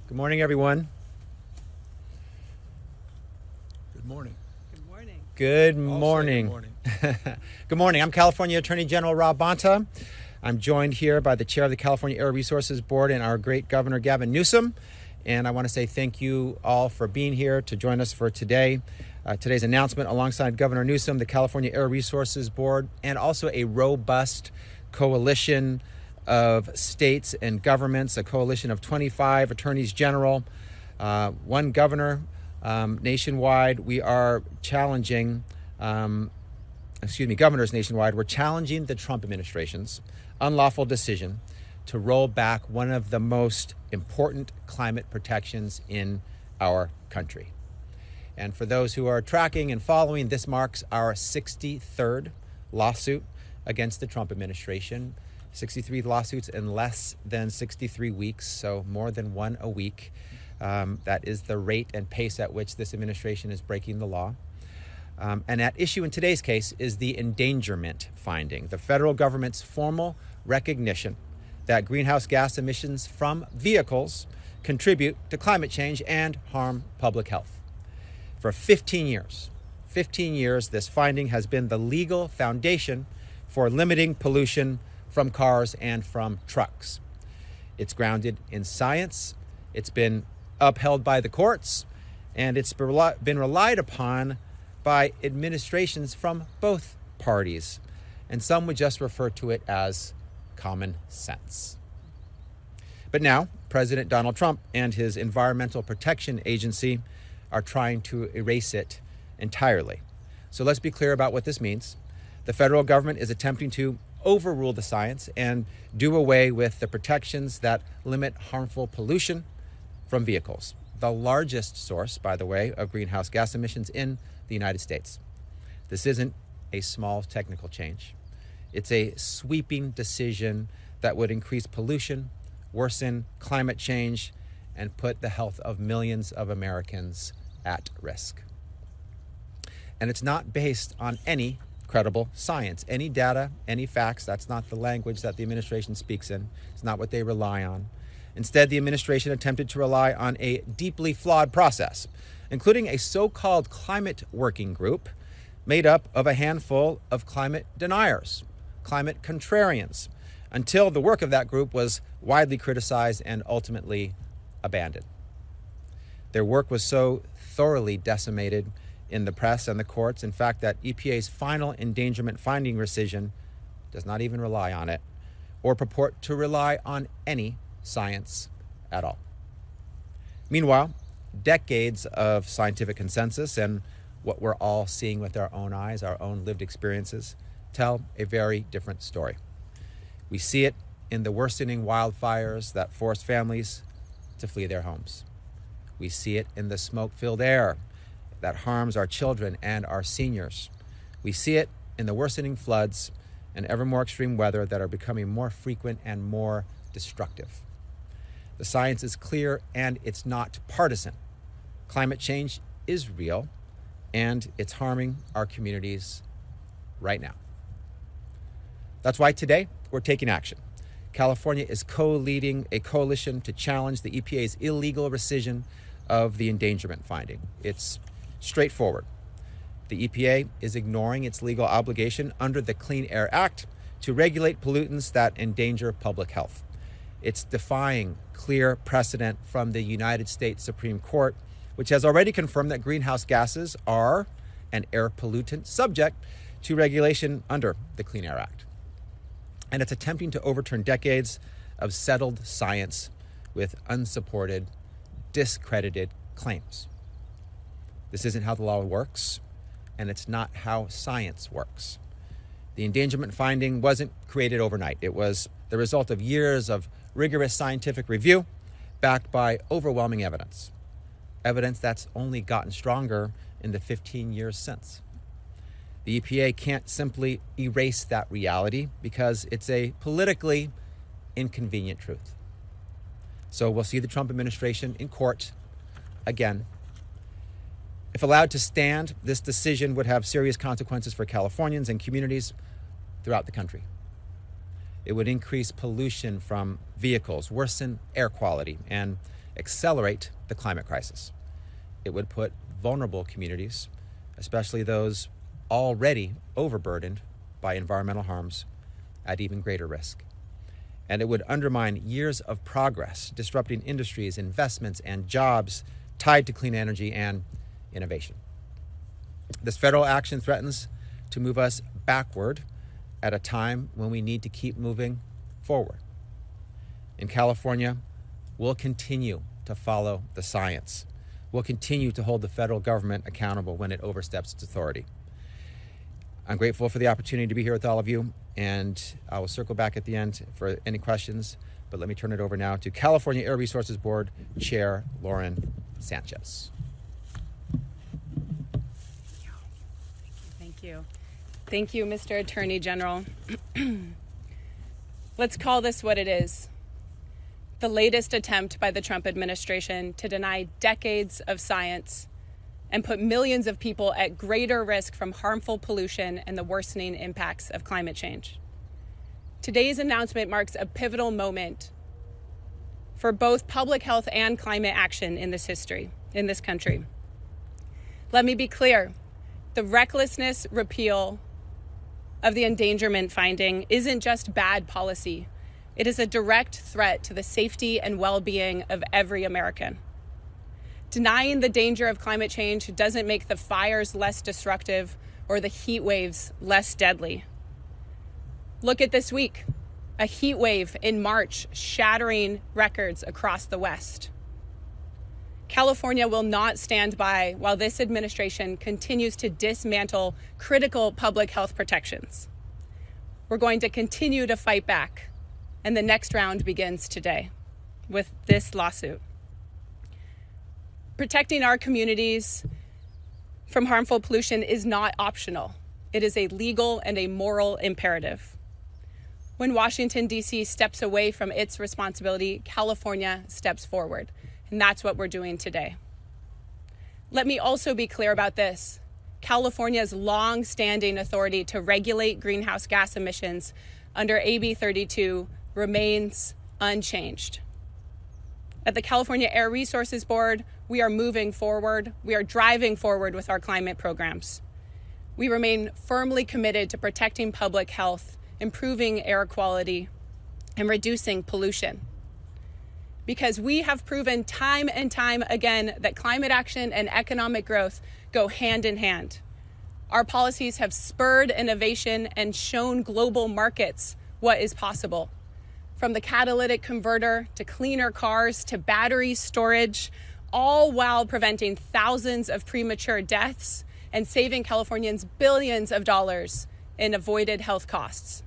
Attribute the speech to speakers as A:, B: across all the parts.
A: Good morning, everyone.
B: Good morning.
C: Good morning.
A: Good
B: Also,
A: morning.
B: good morning.
A: Good morning. I'm California Attorney General Rob Bonta. I'm joined here by the chair of the California Air Resources Board and our great Governor Gavin Newsom. And I want to say thank you all for being here to join us for today. Today's announcement alongside Governor Newsom, the California Air Resources Board, and also a robust coalition of states and governments, a coalition of 25 attorneys general, one governor nationwide. We are challenging, governors nationwide. We're challenging the Trump administration's unlawful decision to roll back one of the most important climate protections in our country. And for those who are tracking and following, this marks our 63rd lawsuit against the Trump administration. 63 lawsuits in less than 63 weeks, so more than one a week. That is the rate and pace at which this administration is breaking the law. And at issue in today's case is the endangerment finding, the federal government's formal recognition that greenhouse gas emissions from vehicles contribute to climate change and harm public health. For 15 years, this finding has been the legal foundation for limiting pollution from cars and from trucks. It's grounded in science, it's been upheld by the courts, and it's been relied upon by administrations from both parties. And some would just refer to it as common sense. But now, President Donald Trump and his Environmental Protection Agency are trying to erase it entirely. So let's be clear about what this means. The federal government is attempting to overrule the science and do away with the protections that limit harmful pollution from vehicles, the largest source, by the way, of greenhouse gas emissions in the United States. This isn't a small technical change. It's a sweeping decision that would increase pollution, worsen climate change, and put the health of millions of Americans at risk. And it's not based on any credible science, any data, any facts. That's not the language that the administration speaks in. It's not what they rely on. Instead, the administration attempted to rely on a deeply flawed process, including a so-called climate working group made up of a handful of climate deniers, climate contrarians, until the work of that group was widely criticized and ultimately abandoned. Their work was so thoroughly decimated in the press and the courts, in fact, that EPA's final endangerment finding rescission does not even rely on it or purport to rely on any science at all. Meanwhile, decades of scientific consensus and what we're all seeing with our own eyes, our own lived experiences, tell a very different story. We see it in the worsening wildfires that force families to flee their homes. We see it in the smoke-filled air that harms our children and our seniors. We see it in the worsening floods and ever more extreme weather that are becoming more frequent and more destructive. The science is clear and it's not partisan. Climate change is real and it's harming our communities right now. That's why today we're taking action. California is co-leading a coalition to challenge the EPA's illegal rescission of the endangerment finding. It's straightforward. The EPA is ignoring its legal obligation under the Clean Air Act to regulate pollutants that endanger public health. It's defying clear precedent from the United States Supreme Court, which has already confirmed that greenhouse gases are an air pollutant subject to regulation under the Clean Air Act. And it's attempting to overturn decades of settled science with unsupported, discredited claims. This isn't how the law works, and it's not how science works. The endangerment finding wasn't created overnight. It was the result of years of rigorous scientific review backed by overwhelming evidence. Evidence that's only gotten stronger in the 15 years since. The EPA can't simply erase that reality because it's a politically inconvenient truth. So we'll see the Trump administration in court again. If allowed to stand, this decision would have serious consequences for Californians and communities throughout the country. It would increase pollution from vehicles, worsen air quality, and accelerate the climate crisis. It would put vulnerable communities, especially those already overburdened by environmental harms, at even greater risk. And it would undermine years of progress, disrupting industries, investments, and jobs tied to clean energy and innovation. This federal action threatens to move us backward at a time when we need to keep moving forward. In California, we'll continue to follow the science. We'll continue to hold the federal government accountable when it oversteps its authority. I'm grateful for the opportunity to be here with all of you, and I will circle back at the end for any questions, but let me turn it over now to California Air Resources Board Chair Lauren Sanchez.
B: Thank you. Thank you, Mr. Attorney General. Let's call this what it is. The latest attempt by the Trump administration to deny decades of science and put millions of people at greater risk from harmful pollution and the worsening impacts of climate change. Today's announcement marks a pivotal moment for both public health and climate action in this country. Let me be clear. The recklessness repeal of the endangerment finding isn't just bad policy. It is a direct threat to the safety and well-being of every American. Denying the danger of climate change doesn't make the fires less destructive or the heat waves less deadly. Look at this week, a heat wave in March shattering records across the West. California will not stand by while this administration continues to dismantle critical public health protections. We're going to continue to fight back, and the next round begins today with this lawsuit. Protecting our communities from harmful pollution is not optional. It is a legal and a moral imperative. When Washington, D.C. steps away from its responsibility, California steps forward. And that's what we're doing today. Let me also be clear about this. California's long-standing authority to regulate greenhouse gas emissions under AB 32 remains unchanged. At the California Air Resources Board, we are moving forward. We are driving forward with our climate programs. We remain firmly committed to protecting public health, improving air quality, and reducing pollution. Because we have proven time and time again that climate action and economic growth go hand in hand. Our policies have spurred innovation and shown global markets what is possible. From the catalytic converter to cleaner cars to battery storage, all while preventing thousands of premature deaths and saving Californians billions of dollars in avoided health costs.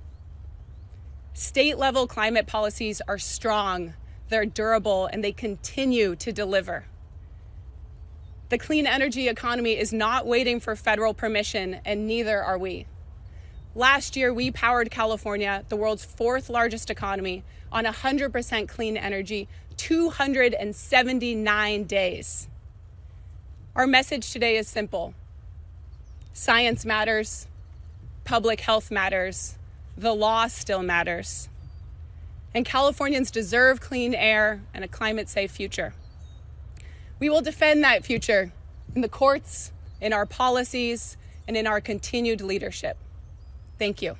B: State-level climate policies are strong, they're durable, and they continue to deliver. The clean energy economy is not waiting for federal permission, and neither are we. Last year, we powered California, the world's fourth largest economy, on 100% clean energy, 279 days. Our message today is simple. Science matters, public health matters, the law still matters. And Californians deserve clean air and a climate-safe future. We will defend that future in the courts, in our policies, and in our continued leadership. Thank you.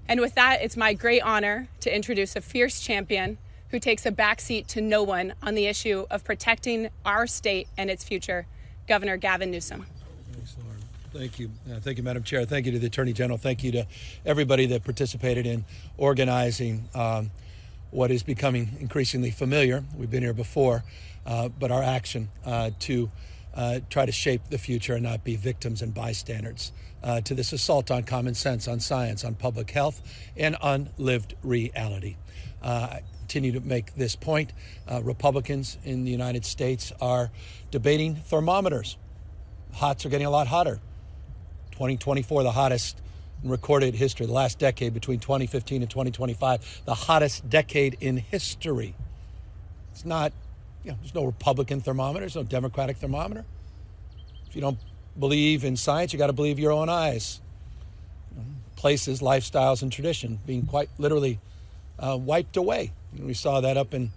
B: And with that, it's my great honor to introduce a fierce champion who takes a backseat to no one on the issue of protecting our state and its future, Governor Gavin Newsom.
C: Thanks, Lauren. Thank you. Thank you, Madam Chair. Thank you to the Attorney General. Thank you to everybody that participated in organizing what is becoming increasingly familiar. We've been here before, but our action to try to shape the future and not be victims and bystanders to this assault on common sense, on science, on public health, and on lived reality. I continue to make this point. Republicans in the United States are debating thermometers. Hots are getting a lot hotter. 2024, the hottest in recorded history, the last decade between 2015 and 2025, the hottest decade in history. It's not, there's no Republican thermometer, there's no Democratic thermometer. If you don't believe in science, you got to believe your own eyes. Places, lifestyles, and tradition being quite literally wiped away. We saw that up in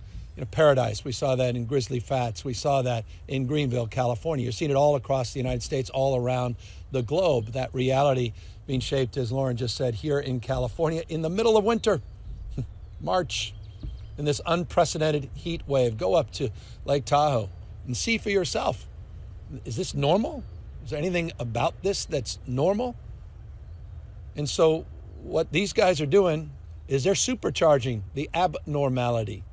C: paradise. We saw that in Grizzly Fats. We saw that in Greenville, California. You're seeing it all across the United States, all around the globe. That reality being shaped, as Lauren just said, here in California in the middle of winter, March, in this unprecedented heat wave. Go up to Lake Tahoe and see for yourself. Is this normal? Is there anything about this that's normal? And so what these guys are doing is they're supercharging the abnormality.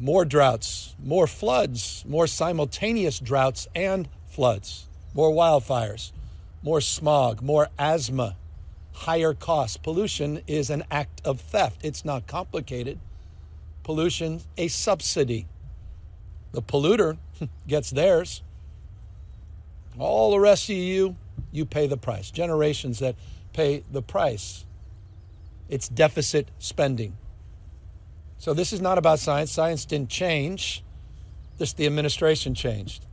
C: More droughts, more floods, more simultaneous droughts and floods, more wildfires, more smog, more asthma, higher costs. Pollution is an act of theft. It's not complicated. Pollution, a subsidy. The polluter gets theirs. All the rest of you pay the price. Generations that pay the price. It's deficit spending. So this is not about science. Science didn't change. Just the administration changed.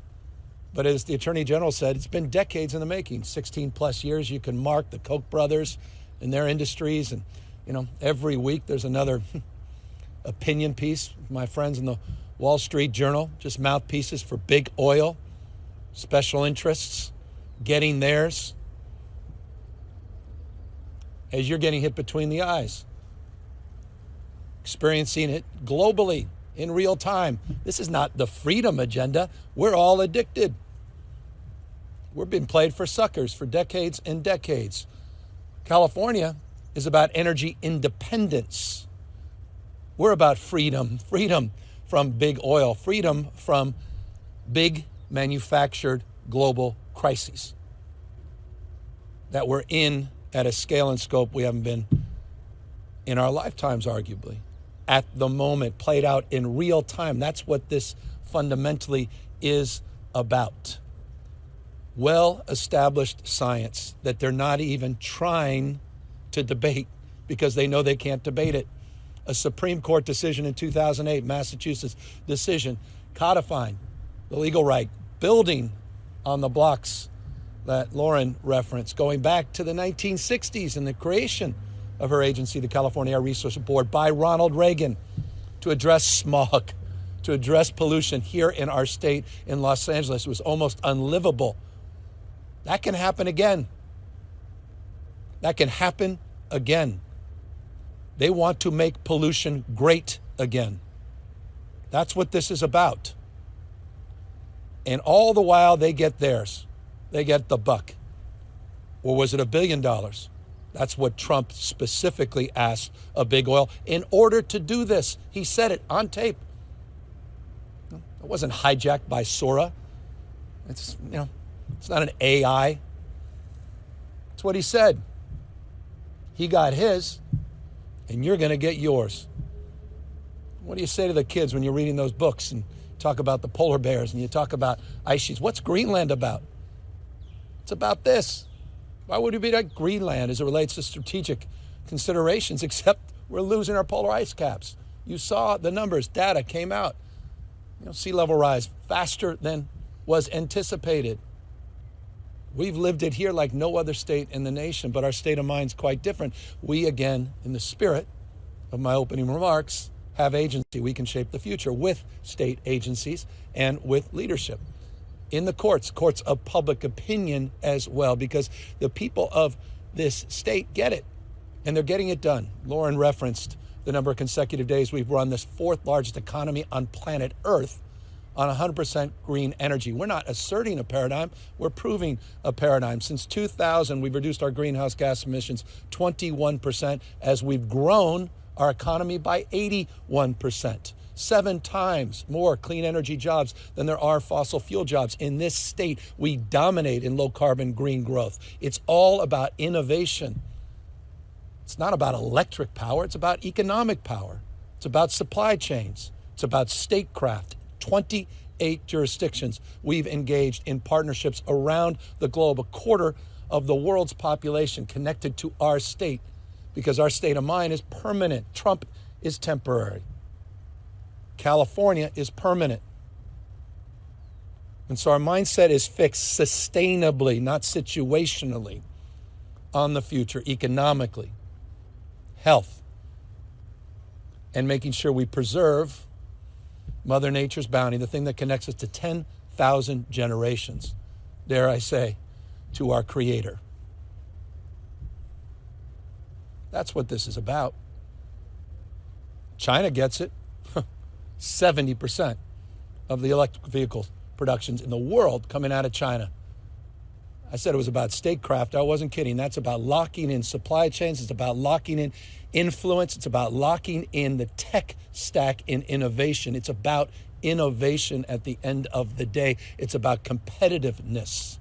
C: But as the Attorney General said, it's been decades in the making, 16 plus years. You can mark the Koch brothers and their industries. And, every week there's another opinion piece. My friends in the Wall Street Journal, just mouthpieces for big oil, special interests, getting theirs. As you're getting hit between the eyes, experiencing it globally in real time. This is not the freedom agenda. We're all addicted. We're being played for suckers for decades and decades. California is about energy independence. We're about freedom from big oil, freedom from big manufactured global crises that we're in at a scale and scope we haven't been in our lifetimes, arguably. At the moment, played out in real time. That's what this fundamentally is about. Well-established science that they're not even trying to debate because they know they can't debate it. A Supreme Court decision in 2008, Massachusetts decision, codifying the legal right, building on the blocks that Lauren referenced, going back to the 1960s and the creation of her agency, the California Air Resources Board, by Ronald Reagan to address smog, to address pollution here in our state in Los Angeles. It was almost unlivable. That can happen again. That can happen again. They want to make pollution great again. That's what this is about. And all the while they get theirs. They get the buck. Or was it $1 billion? That's what Trump specifically asked of big oil in order to do this. He said it on tape. It wasn't hijacked by Sora. It's not an AI. It's what he said. He got his, and you're going to get yours. What do you say to the kids when you're reading those books and talk about the polar bears and you talk about ice sheets? What's Greenland about? It's about this. Why would it be like Greenland as it relates to strategic considerations, except we're losing our polar ice caps? You saw the numbers, data came out. Sea level rise faster than was anticipated. We've lived it here like no other state in the nation, but our state of mind's quite different. We, again, in the spirit of my opening remarks, have agency. We can shape the future with state agencies and with leadership. In the courts of public opinion as well, because the people of this state get it, and they're getting it done. Lauren referenced the number of consecutive days we've run this fourth largest economy on planet Earth on 100% green energy. We're not asserting a paradigm, we're proving a paradigm. Since 2000, we've reduced our greenhouse gas emissions 21% as we've grown our economy by 81%. 7 times more clean energy jobs than there are fossil fuel jobs. In this state, we dominate in low carbon green growth. It's all about innovation. It's not about electric power, it's about economic power. It's about supply chains. It's about statecraft. 28 jurisdictions we've engaged in partnerships around the globe. A quarter of the world's population connected to our state because our state of mind is permanent. Trump is temporary. California is permanent. And so our mindset is fixed sustainably, not situationally, on the future, economically, health, and making sure we preserve Mother Nature's bounty, the thing that connects us to 10,000 generations, dare I say, to our Creator. That's what this is about. China gets it. 70% of the electric vehicle productions in the world coming out of China. I said it was about statecraft. I wasn't kidding. That's about locking in supply chains. It's about locking in influence. It's about locking in the tech stack in innovation. It's about innovation at the end of the day. It's about competitiveness.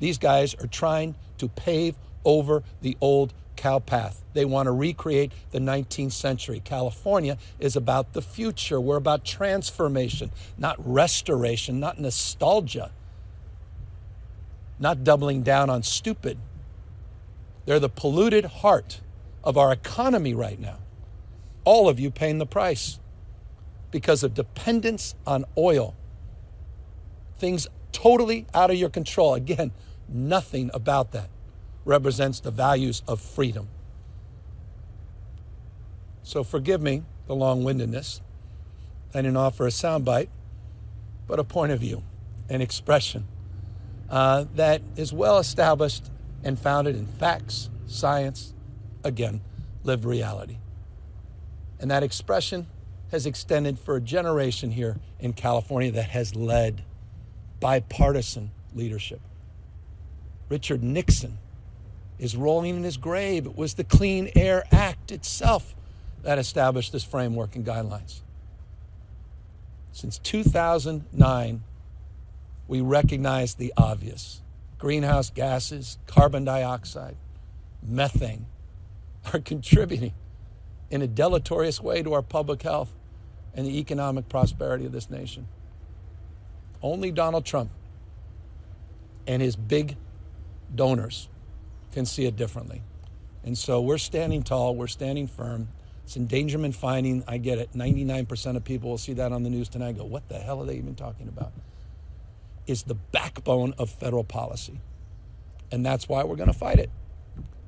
C: These guys are trying to pave over the old cow path. They want to recreate the 19th century. California is about the future. We're about transformation, not restoration, not nostalgia, not doubling down on stupid. They're the polluted heart of our economy right now. All of you paying the price because of dependence on oil. Things totally out of your control. Again, nothing about that represents the values of freedom. So forgive me the long-windedness. I didn't offer a soundbite, but a point of view, an expression that is well established and founded in facts, science, again, lived reality. And that expression has extended for a generation here in California that has led bipartisan leadership. Richard Nixon is rolling in his grave. It was the Clean Air Act itself that established this framework and guidelines. Since 2009, we recognize the obvious. Greenhouse gases, carbon dioxide, methane are contributing in a deleterious way to our public health and the economic prosperity of this nation. Only Donald Trump and his big donors can see it differently. And so we're standing tall, we're standing firm. It's endangerment finding, I get it. 99% of people will see that on the news tonight and go, what the hell are they even talking about? Is the backbone of federal policy. And that's why we're going to fight it.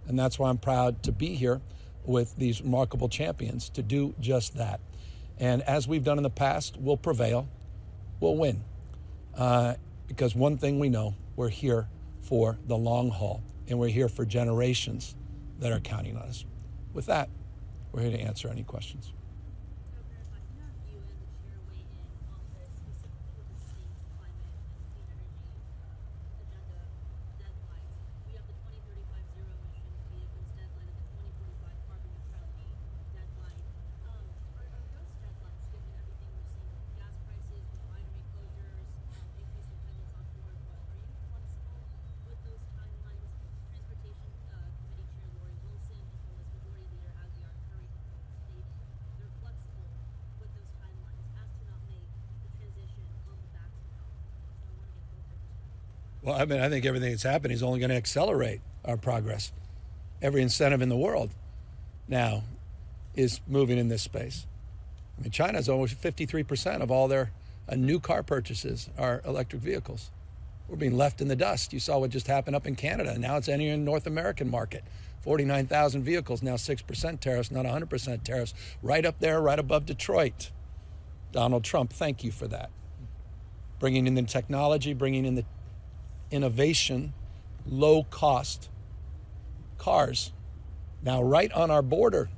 C: And that's why I'm proud to be here with these remarkable champions to do just that. And as we've done in the past, we'll prevail, we'll win. Because one thing we know, we're here for the long haul, and we're here for generations that are counting on us. With that, we're here to answer any questions. Well, I mean, I think everything that's happening is only going to accelerate our progress. Every incentive in the world now is moving in this space. I mean, China's almost 53% of all their new car purchases are electric vehicles. We're being left in the dust. You saw what just happened up in Canada. Now it's entering the North American market. 49,000 vehicles, now 6% tariffs, not 100% tariffs. Right up there, right above Detroit. Donald Trump, thank you for that. Bringing in the technology, bringing in the innovation, low-cost cars. Now right on our border,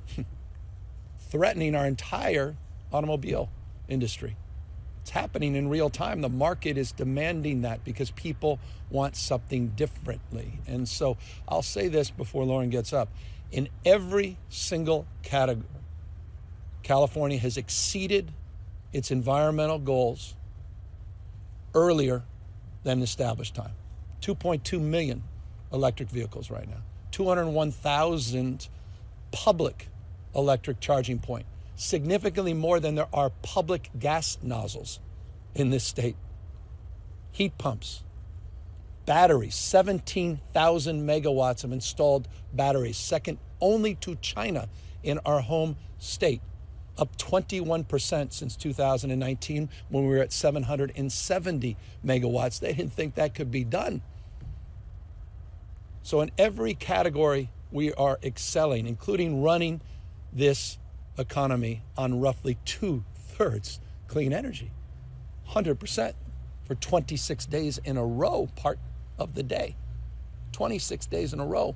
C: threatening our entire automobile industry. It's happening in real time. The market is demanding that because people want something differently. And so I'll say this before Lauren gets up. In every single category, California has exceeded its environmental goals earlier than established time. 2.2 million electric vehicles right now. 201,000 public electric charging points. Significantly more than there are public gas nozzles in this state. Heat pumps, batteries, 17,000 megawatts of installed batteries, second only to China in our home state, up 21% since 2019 when we were at 770 megawatts. They didn't think that could be done. So in every category, we are excelling, including running this economy on roughly 2/3 clean energy, 100% for 26 days in a row, part of the day, 26 days in a row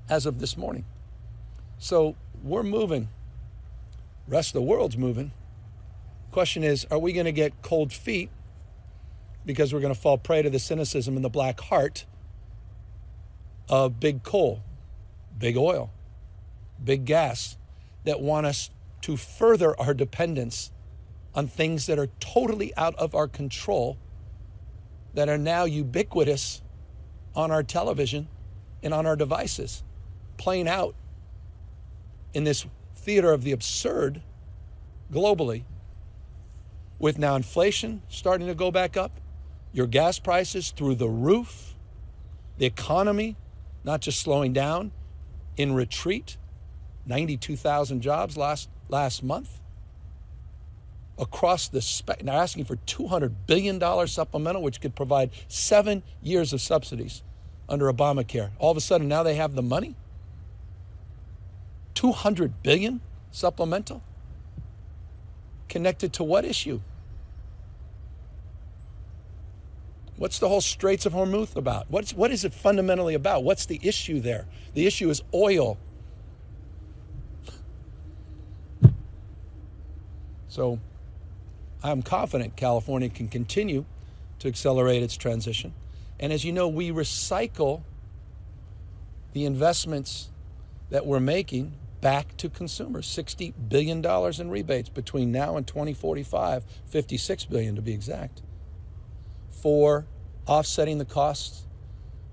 C: as of this morning. So we're moving. Rest of the world's moving. Question is, are we going to get cold feet because we're going to fall prey to the cynicism and the black heart of big coal, big oil, big gas that want us to further our dependence on things that are totally out of our control, that are now ubiquitous on our television and on our devices, playing out in this theater of the absurd globally, with now inflation starting to go back up, your gas prices through the roof, the economy not just slowing down, in retreat, 92,000 jobs last month. Across the spectrum, they're asking for $200 billion supplemental, which could provide 7 years of subsidies under Obamacare. All of a sudden, now they have the money? $200 billion supplemental? Connected to what issue? What's the whole Straits of Hormuz about? What is it fundamentally about? What's the issue there? The issue is oil. So I'm confident California can continue to accelerate its transition. And as you know, we recycle the investments that we're making back to consumers. $60 billion in rebates between now and 2045, $56 billion to be exact, for offsetting the costs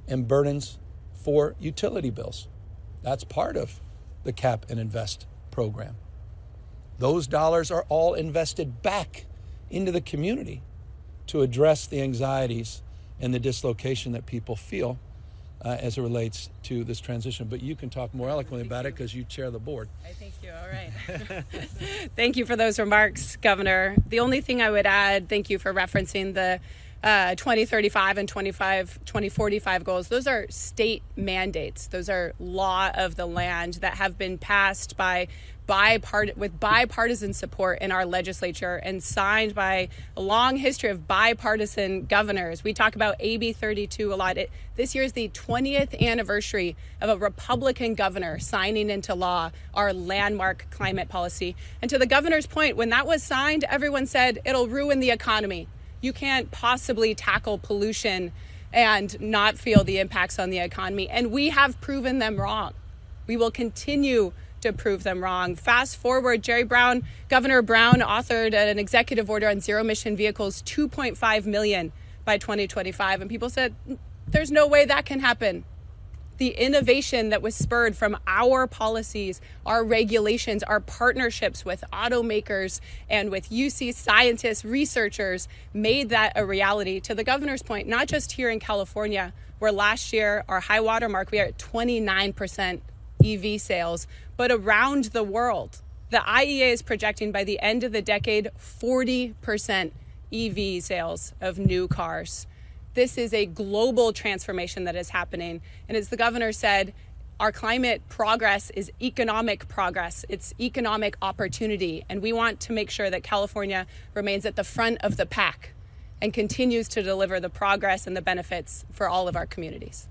C: and burdens for utility bills. That's part of the Cap and Invest program. Those dollars are all invested back into the community to address the anxieties and the dislocation that people feel as it relates to this transition. But you can talk more eloquently about it because you chair the board.
B: I thank you. All right. Thank you for those remarks, Governor. The only thing I would add, thank you for referencing the 2035 and 2045 goals. Those are state mandates. Those are law of the land that have been passed with bipartisan support in our legislature and signed by a long history of bipartisan governors. We talk about AB 32 a lot. This year is the 20th anniversary of a Republican governor signing into law our landmark climate policy. And to the governor's point, when that was signed, everyone said it'll ruin the economy. You can't possibly tackle pollution and not feel the impacts on the economy. And we have proven them wrong. We will continue to prove them wrong. Fast forward, Governor Brown authored an executive order on zero emission vehicles, 2.5 million by 2025. And people said, there's no way that can happen. The innovation that was spurred from our policies, our regulations, our partnerships with automakers and with UC scientists, researchers made that a reality. To the governor's point, not just here in California, where last year our high water mark, we are at 29% EV sales, but around the world. The IEA is projecting by the end of the decade, 40% EV sales of new cars. This is a global transformation that is happening. And as the governor said, our climate progress is economic progress. It's economic opportunity. And we want to make sure that California remains at the front of the pack and continues to deliver the progress and the benefits for all of our communities.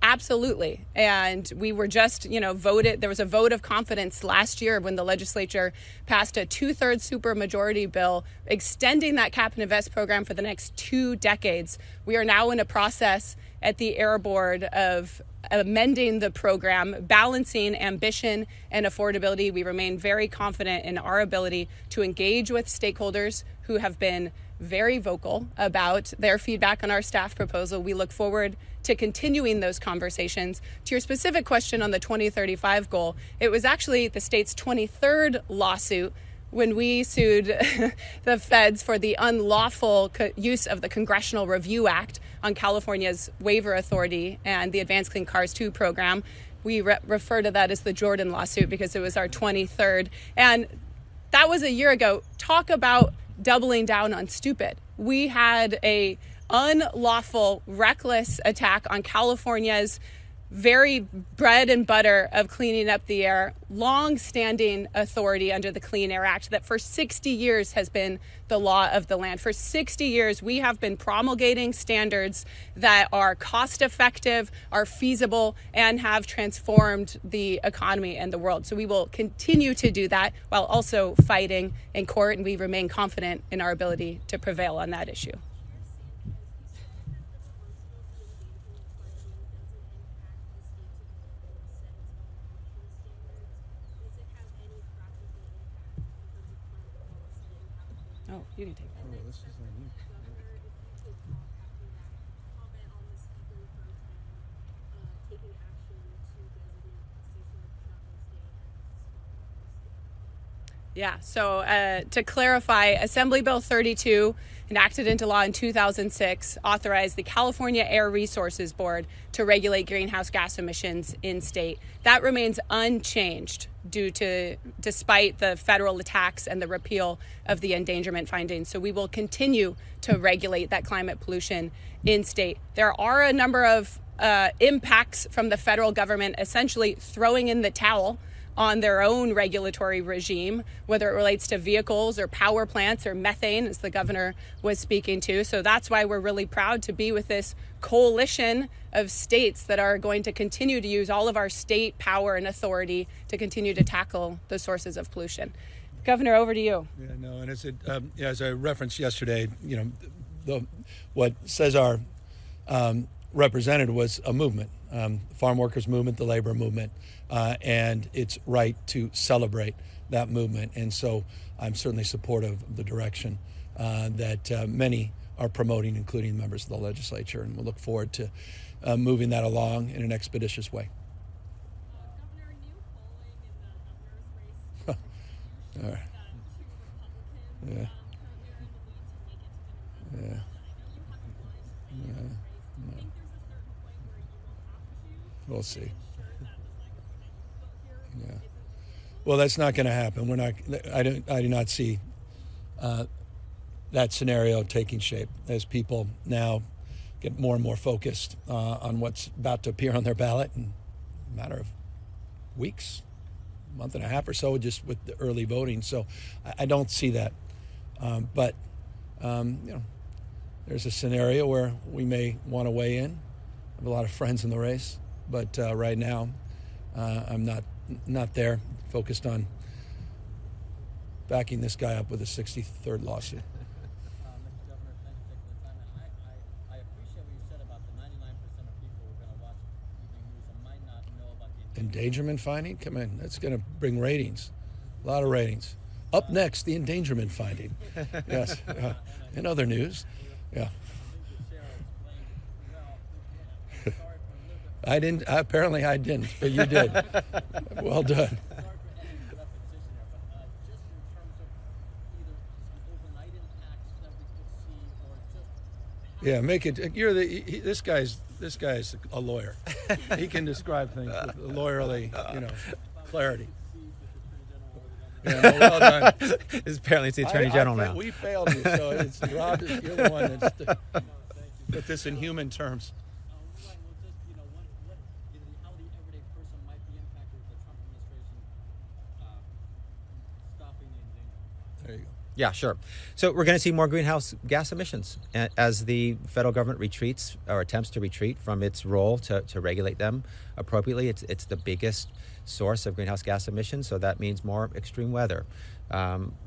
B: Absolutely. And we were just, voted. There was a vote of confidence last year when the legislature passed a 2/3 supermajority bill extending that Cap and Invest program for the next 2 decades. We are now in a process at the Air Board of amending the program, balancing ambition and affordability. We remain very confident in our ability to engage with stakeholders who have been very vocal about their feedback on our staff proposal. We look forward to continuing those conversations. To your specific question on the 2035 goal, it was actually the state's 23rd lawsuit when we sued the feds for the unlawful use of the Congressional Review Act on California's waiver authority and the Advanced Clean Cars 2 program. We refer to that as the Jordan lawsuit because it was our 23rd. And that was a year ago. Talk about doubling down on stupid. We had a unlawful, reckless attack on California's very bread and butter of cleaning up the air, long-standing authority under the Clean Air Act that for 60 years has been the law of the land. For 60 years, we have been promulgating standards that are cost-effective, are feasible, and have transformed the economy and the world. So we will continue to do that while also fighting in court, and we remain confident in our ability to prevail on that issue. Oh, you can take that.
C: Oh, this is on you.
B: Yeah, so to clarify, Assembly Bill 32, enacted into law in 2006, authorized the California Air Resources Board to regulate greenhouse gas emissions in state. That remains unchanged despite the federal attacks and the repeal of the endangerment findings. So we will continue to regulate that climate pollution in state. There are a number of impacts from the federal government essentially throwing in the towel on their own regulatory regime, whether it relates to vehicles or power plants or methane, as the governor was speaking to. So that's why we're really proud to be with this coalition of states that are going to continue to use all of our state power and authority to continue to tackle the sources of pollution. Governor, over to you.
C: Yeah, no, and as I referenced yesterday, what Cesar represented was a movement, farm workers movement, the labor movement, and it's right to celebrate that movement. And so I'm certainly supportive of the direction that many are promoting, including members of the legislature, and we'll look forward to moving that along in an expeditious way.
D: Governor, new polling in the governor's race.
C: All right. Yeah.
D: Yeah.
C: Yeah. We'll see. Yeah. Well, that's not going to happen. I do not see that scenario taking shape as people now get more and more focused on what's about to appear on their ballot in a matter of weeks, a month and a half or so, just with the early voting. So I don't see that. But there's a scenario where we may want to weigh in. I have a lot of friends in the race, but right now I'm not there, focused on backing this guy up with a 63rd lawsuit.
E: Mr. Governor, thanks for taking the time. And I appreciate what you said about the 99% of people who are going to watch evening news and might not know about the
C: Endangerment finding? Come in. That's going to bring ratings. A lot of ratings. Up next, the endangerment finding. Yes. In other news. Yeah. I didn't. Apparently I didn't, but you did. Well done. Yeah, make it. This guy's a lawyer. He can describe things with lawyerly, clarity. Yeah, no, well done.
A: It's apparently it's the Attorney General now.
C: We failed you, so it's Rob. You're the one that's put this in human terms.
E: How the everyday person might be impacted with the Trump administration stopping the endangerment.
C: There you go.
A: Yeah, sure. So we're going to see more greenhouse gas emissions as the federal government retreats or attempts to retreat from its role to regulate them appropriately. It's the biggest source of greenhouse gas emissions, so that means more extreme weather,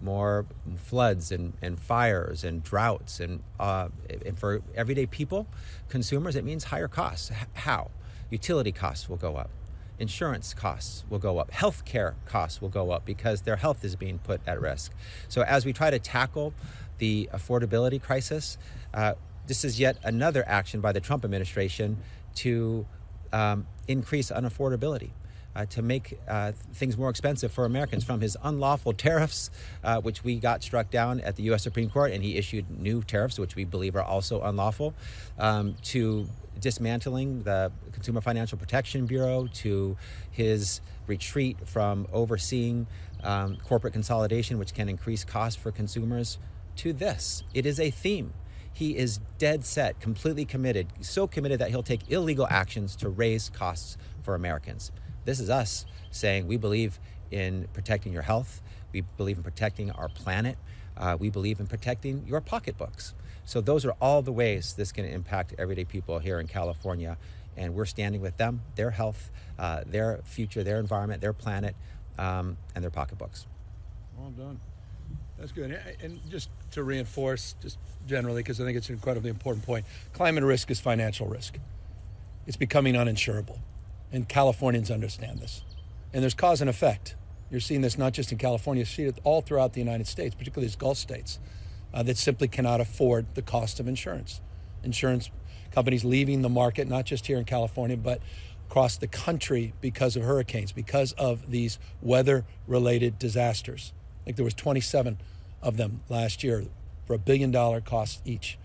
A: more floods and fires and droughts. And for everyday people, consumers, it means higher costs. How? Utility costs will go up. Insurance costs will go up. Healthcare costs will go up because their health is being put at risk. So as we try to tackle the affordability crisis, this is yet another action by the Trump administration to increase unaffordability, to make things more expensive for Americans, from his unlawful tariffs, which we got struck down at the U.S. Supreme Court, and he issued new tariffs, which we believe are also unlawful, to dismantling the Consumer Financial Protection Bureau, to his retreat from overseeing corporate consolidation, which can increase costs for consumers, to this. It is a theme. He is dead set, completely committed, so committed that he'll take illegal actions to raise costs for Americans. This is us saying we believe in protecting your health. We believe in protecting our planet. We believe in protecting your pocketbooks. So those are all the ways this can impact everyday people here in California. And we're standing with them, their health, their future, their environment, their planet, and their pocketbooks.
C: Well done. That's good. And just to reinforce, just generally, because I think it's an incredibly important point, climate risk is financial risk. It's becoming uninsurable. And Californians understand this. And there's cause and effect. You're seeing this not just in California, you see it all throughout the United States, particularly these Gulf states, that simply cannot afford the cost of insurance. Insurance companies leaving the market, not just here in California, but across the country because of hurricanes, because of these weather-related disasters. I think there was 27 of them last year for $1 billion cost each.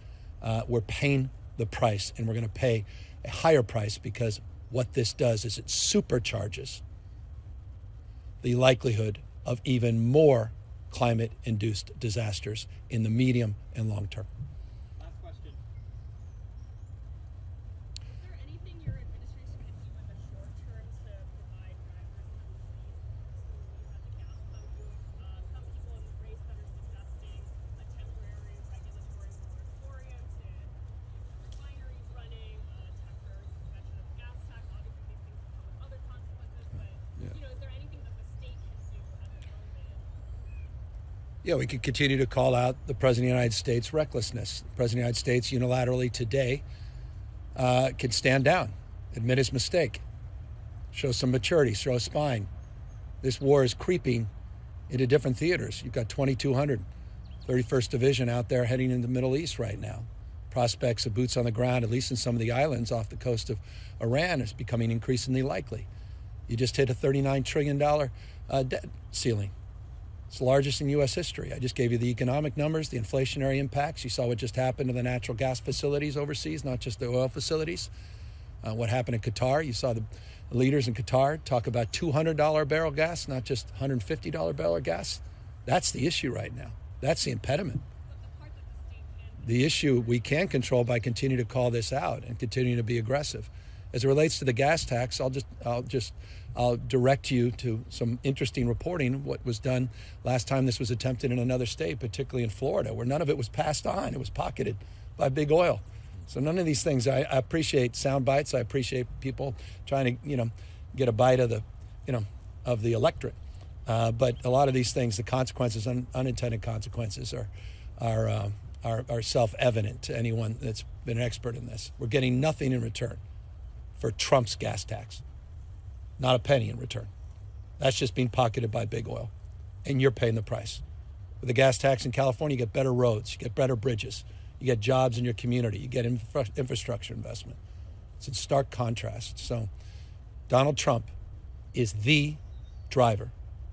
C: We're paying the price, and we're going to pay a higher price because what this does is it supercharges the likelihood of even more climate-induced disasters in the medium and long term.
E: Last question.
D: Is there anything your administration can do in the short term to provide drivers some relief at the gas pump? Some people in the race that are suggesting a temporary regulatory moratorium to keep refineries running, temporary suspension of the gas tax. Obviously, these things come with other consequences, but is there anything that the state can do at the moment?
C: Yeah, we could continue to call out the President of the United States' recklessness. The President of the United States unilaterally today can stand down, admit his mistake, show some maturity, show spine. This war is creeping into different theaters. You've got 2,200, 31st Division out there heading into the Middle East right now. Prospects of boots on the ground, at least in some of the islands off the coast of Iran, is becoming increasingly likely. You just hit a $39 trillion debt ceiling. It's the largest in U.S. history. I just gave you the economic numbers, the inflationary impacts. You saw what just happened to the natural gas facilities overseas, not just the oil facilities. What happened in Qatar. You saw the leaders in Qatar talk about $200 barrel gas, not just $150 barrel gas. That's the issue right now. That's the impediment. The issue we can control by continuing to call this out and continuing to be aggressive. As it relates to the gas tax, I'll direct you to some interesting reporting. What was done last time this was attempted in another state, particularly in Florida, where none of it was passed on. It was pocketed by big oil. So none of these things. I appreciate sound bites. I appreciate people trying to, get a bite of the electorate. But a lot of these things, the consequences, unintended consequences, are self-evident to anyone that's been an expert in this. We're getting nothing in return for Trump's gas tax. Not a penny in return. That's just being pocketed by big oil. And you're paying the price. With the gas tax in California, you get better roads, you get better bridges, you get jobs in your community, you get infrastructure investment. It's in stark contrast. So Donald Trump is the driver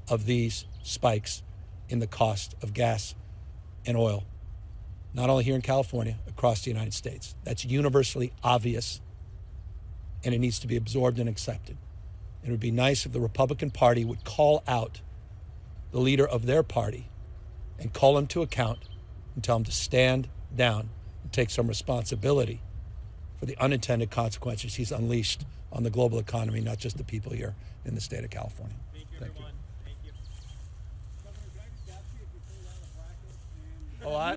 C: of these spikes in the cost of gas and oil, not only here in California, across the United States. That's universally obvious, and it needs to be absorbed and accepted. It would be nice if the Republican Party would call out the leader of their party and call him to account and tell him to stand down and take some responsibility for the unintended consequences he's unleashed on the global economy, not just the people here in the state of California.
E: Thank you, everyone. Thank you.
C: Oh,